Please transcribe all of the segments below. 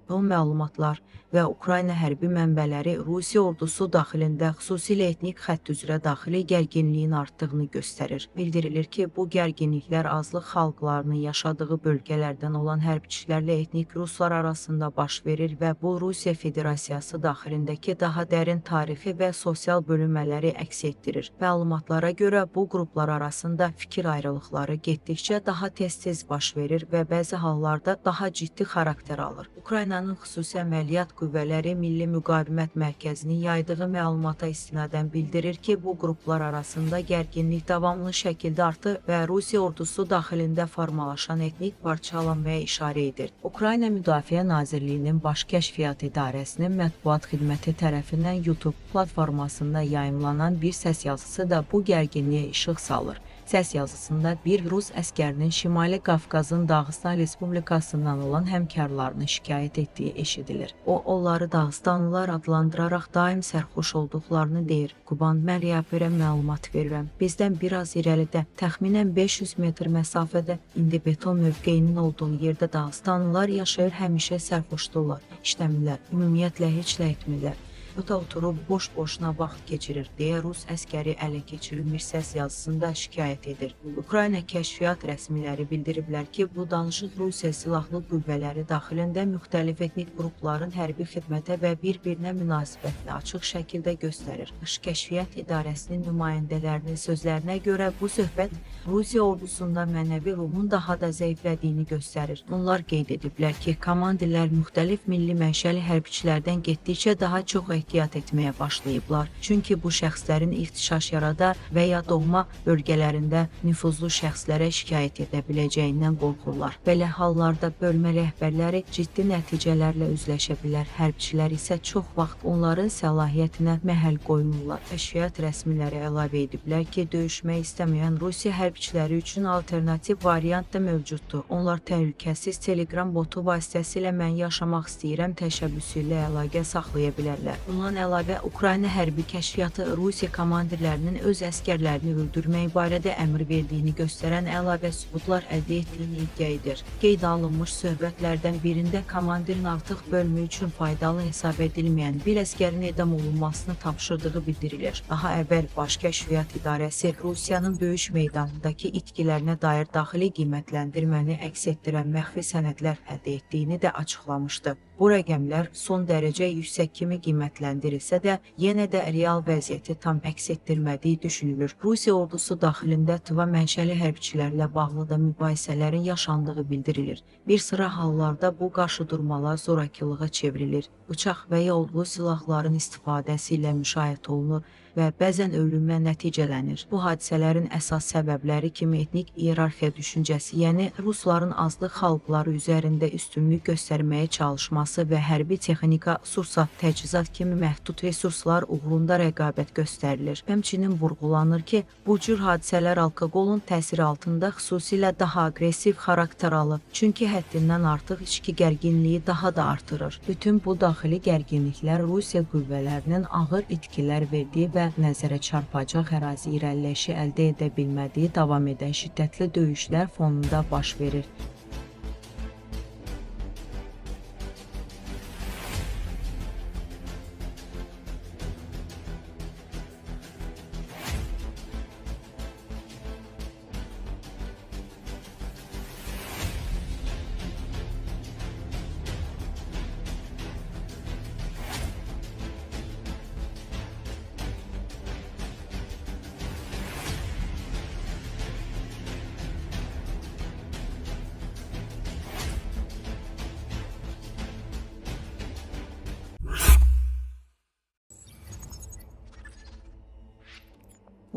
O məlumatlar və Ukrayna hərbi mənbələri Rusiya ordusu daxilində xüsusilə etnik xətt üzrə daxili gərginliyin artdığını göstərir. Bildirilir ki, bu gərginliklər azlıq xalqlarının yaşadığı bölgələrdən olan hərbçilərlə etnik ruslar arasında baş verir və bu Rusiya Federasiyası daxilindəki daha dərin tarixi və sosial bölünmələri əks etdirir. Məlumatlara görə bu qruplar arasında fikir ayrılıqları getdikcə daha tez-tez baş verir və bəzi hallarda daha ciddi xarakter alır. Ukraynanın xüsusi əməliyyat qüvvələri Milli Müqavimət Mərkəzinin yaydığı məlumata istinadən bildirir ki, bu qruplar arasında gərginlik davamlı şəkildə artır və Rusiya ordusu daxilində formalaşan etnik parçalanmaya işarə edir. Ukrayna Müdafiə Nazirliyinin Baş Kəşfiyyat İdarəsinin mətbuat xidməti tərəfindən YouTube platformasında yayımlanan bir səs yazısı da bu gərginliyə işıq salır. Səs yazısında bir Rus əskərinin Şimali Qafqazın Dağıstan Respublikasından olan həmkarlarını şikayət etdiyi eşidilir. O, onları Dağıstanlılar adlandıraraq daim sərxoş olduqlarını deyir. Quban, mən rəperə məlumat verirəm. Bizdən biraz irəlidə, təxminən 500 metr məsafədə indi beton mövqeyinin olduğu yerdə Dağıstanlılar yaşayır, həmişə sərxoşdurlar, işləmirlər, ümumiyyətlə heç nə etmirlər. O da oturub boş-boşuna vaxt keçirir, deyə Rus əskəri ələ keçirilmiş səs yazısında şikayət edir. Ukrayna kəşfiyyat rəsmiləri bildiriblər ki, bu danışıq Rusiya silahlı qüvvələri daxilində müxtəlif etnik qrupların hərbi xidmətə və bir-birinə münasibətini açıq şəkildə göstərir. Baş Kəşfiyyat İdarəsinin nümayəndələrinin sözlərinə görə bu söhbət Rusiya ordusunda mənəvi ruhun daha da zəiflədiyini göstərir. Onlar qeyd ediblər ki, komandirlər müxtəlif milli mənşəli hərbçilərdən getdikcə daha çox ehtiyat etməyə başlayıblar. Çünki bu şəxslərin ixtişaş yarada və ya doğma bölgələrində nüfuzlu şəxslərə şikayət edə biləcəyindən qorxurlar. Belə hallarda bölmə rəhbərləri ciddi nəticələrlə üzləşə bilər. Hərbçilər isə çox vaxt onların səlahiyyətinə məhəl qoymurlar. Kəşfiyyat rəsmiləri əlavə ediblər ki, döyüşmək istəməyən Rusiya hərbçiləri üçün alternativ variant da mövcuddur. Onlar təhlükəsiz Telegram botu vasitəsilə mən yaşamaq istəyirəm təşəbbüsü ilə əlaqə saxlaya bilərlər. Bundan əlavə, Ukrayna hərbi kəşfiyyatı Rusiya komandirlərinin öz əskərlərini öldürmək barədə əmr verdiyini göstərən əlavə sübutlar əldə etdiyini iddia edir. Qeydə alınmış söhbətlərdən birində komandirin artıq bölmə üçün faydalı hesab edilməyən bir əskərin edam olunmasını tapşırdığı bildirilir. Daha əvvəl Baş Kəşfiyyat İdarəsi Rusiyanın döyüş meydanındakı itkilərinə dair daxili qiymətləndirməni əks etdirən məxfi sənədlər əldə etdiyini də açıqlamışdı. Bu rəqəmlər son dərəcə yüksək kimi qiymətləndirilsə də, yenə də real vəziyyəti tam əks etdirmədiyi düşünülür. Rusiya ordusu daxilində tıva mənşəli hərbçilərlə bağlı da mübahisələrin yaşandığı bildirilir. Bir sıra hallarda bu qarşıdurmalar zorakılığa çevrilir. Bıçaq və ya odlu silahların istifadəsi ilə müşahidə olunur və bəzən ölümlə nəticələnir. Bu hadisələrin əsas səbəbləri kimi etnik iyerarxiya düşüncəsi, yəni Rusların azlıq xalqları üzərində üstünlük göstərməyə çalışması və hərbi texnika, sursat, təchizat kimi məhdud resurslar uğrunda rəqabət göstərilir. Həmçinin vurğulanır ki, bu cür hadisələr alkoqolun təsiri altında xüsusilə daha aqressiv xarakter alır. Çünki həddindən artıq içki gərginliyi daha da artırır. Bütün bu daxili gərginliklər Rusiya qüvvələrinin ağır itkilər verdiyi və nəzərə çarpacaq ərazi irəliləyişi əldə edə bilmədiyi davam edən şiddətli döyüşlər fonunda baş verir.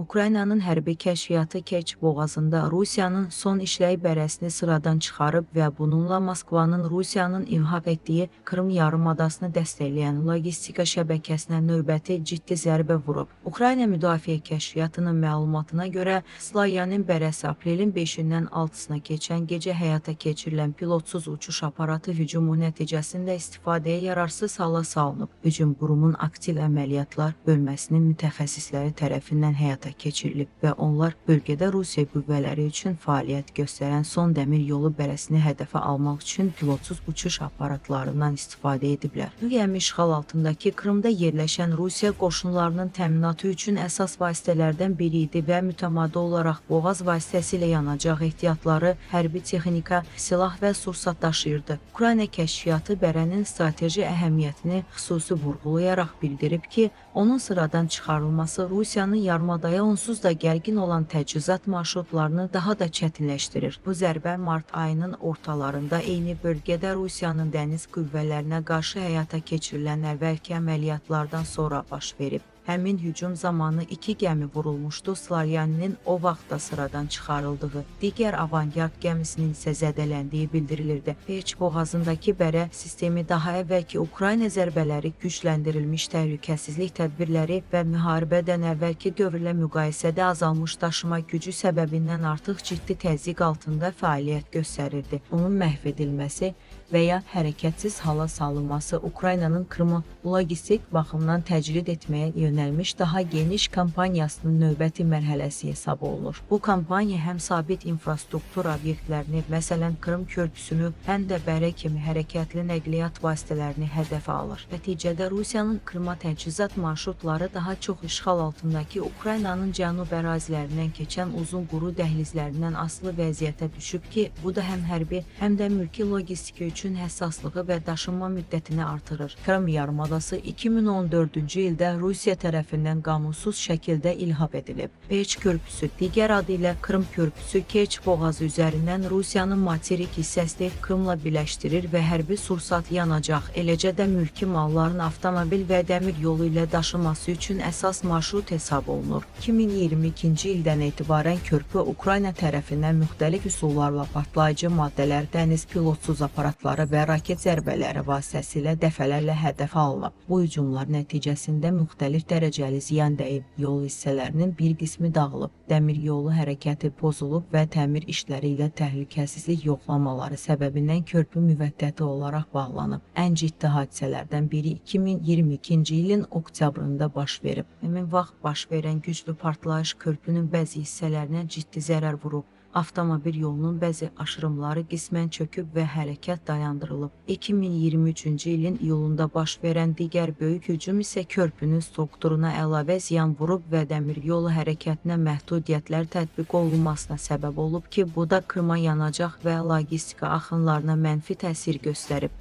Ukraynanın hərbi kəşfiyyatı Kerç boğazında Rusiyanın son işləyi bərəsini sıradan çıxarıb və bununla Moskvanın Rusiyanın ilhaq etdiyi Krım yarımadasını dəstəkləyən logistika şəbəkəsinə növbəti ciddi zərbə vurub. Ukrayna Müdafiə Kəşfiyyatının məlumatına görə Slavyanın bərəsi aprelin 5-dən 6-sına keçən gecə həyata keçirilən pilotsuz uçuş aparatı hücumu nəticəsində istifadəyə yararsız hala salınıb. Hücum qurumun aktiv əməliyyatlar bölməsinin mütəxəssisləri tərəfindən həyata keçirilib və onlar bölgədə Rusiya qüvvələri üçün fəaliyyət göstərən son dəmir yolu bərəsini hədəfə almaq üçün pilotsuz uçuş aparatlarından istifadə ediblər. Müəyyən işğal altındakı Krımda yerləşən Rusiya qoşunlarının təminatı üçün əsas vasitələrdən biri idi və mütəmadi olaraq boğaz vasitəsilə yanacaq ehtiyatları, hərbi texnika, silah və sursat daşıyırdı. Ukrayna kəşfiyyatı bərənin strateji əhəmiyyətini xüsusi vurğulayaraq bildirib ki, onun sıradan çıxarılması Rusiyanın yarımadaya onsuz da gərgin olan təchizat marşrutlarını daha da çətinləşdirir. Bu zərbə mart ayının ortalarında eyni bölgədə Rusiyanın dəniz qüvvələrinə qarşı həyata keçirilən əvvəlki əməliyyatlardan sonra baş verib. Həmin hücum zamanı 2 gəmi vurulmuşdu. Slavyaninin o vaxtda sıradan çıxarıldığı, digər avangard gəmisinin isə zədələndiyi bildirilirdi. Kerç boğazındakı bərə sistemi daha əvvəlki Ukrayna zərbələri, gücləndirilmiş təhlükəsizlik tədbirləri və müharibədən əvvəlki dövrlə müqayisədə azalmış daşıma gücü səbəbindən artıq ciddi təzyiq altında fəaliyyət göstərirdi. Onun məhv edilməsi və ya hərəkətsiz hala salınması Ukraynanın Krımı logistik baxımdan təcrid etməyə yönəlmiş daha geniş kampaniyasının növbəti mərhələsi hesab olunur. Bu kampaniya həm sabit infrastruktur obyektlərini, məsələn Krım körpüsünü, həm də bərə kimi hərəkətli nəqliyyat vasitələrini hədəfə alır. Nəticədə Rusiyanın Krıma təchizat marşrutları daha çox işğal altındakı Ukraynanın cənub ərazilərindən keçən uzun quru dəhlizlərindən asılı vəziyyətə düşüb ki, bu da həm hərbi, həm də mülki logistika üçün həssaslığı və daşınma müddətini artırır. Krım yarımadası 2014-cü ildə Rusiya tərəfindən qanunsuz şəkildə ilhaq edilib. Kerç körpüsü, digər adı ilə Krım körpüsü, Kerç boğazı üzərindən Rusiyanın materik hissəsini Krımla birləşdirir və hərbi sursat, yanacaq, eləcə də mülki malların avtomobil və dəmir yolu ilə daşınması üçün əsas marşrut hesab olunur. 2022-ci ildən etibarən körpü Ukrayna tərəfindən müxtəlif üsullarla partlayıcı maddələr, dəniz pilotsuz aparatları və raket zərbələri vasitəsilə dəfələrlə hədəfə alınıb. Bu hücumlar nəticəsində müxtəlif dərəcəli ziyan dəyib, yol hissələrinin bir qismi dağılıb, dəmir yolu hərəkəti pozulub və təmir işləri ilə təhlükəsizlik yoxlamaları səbəbindən körpü müvəqqəti olaraq bağlanıb. Ən ciddi hadisələrdən biri 2022-ci ilin oktyabrında baş verib. Həmin vaxt baş verən güclü partlayış körpünün bəzi hissələrinə ciddi zərər vurub. Avtomobil yolunun bəzi aşırımları qismən çöküb və hərəkət dayandırılıb. 2023-cü ilin iyulunda baş verən digər böyük hücum isə körpünün strukturuna əlavə ziyan vurub və dəmir yolu hərəkətinə məhdudiyyətlər tətbiq olunmasına səbəb olub ki, bu da Krıma yanacaq və logistika axınlarına mənfi təsir göstərib.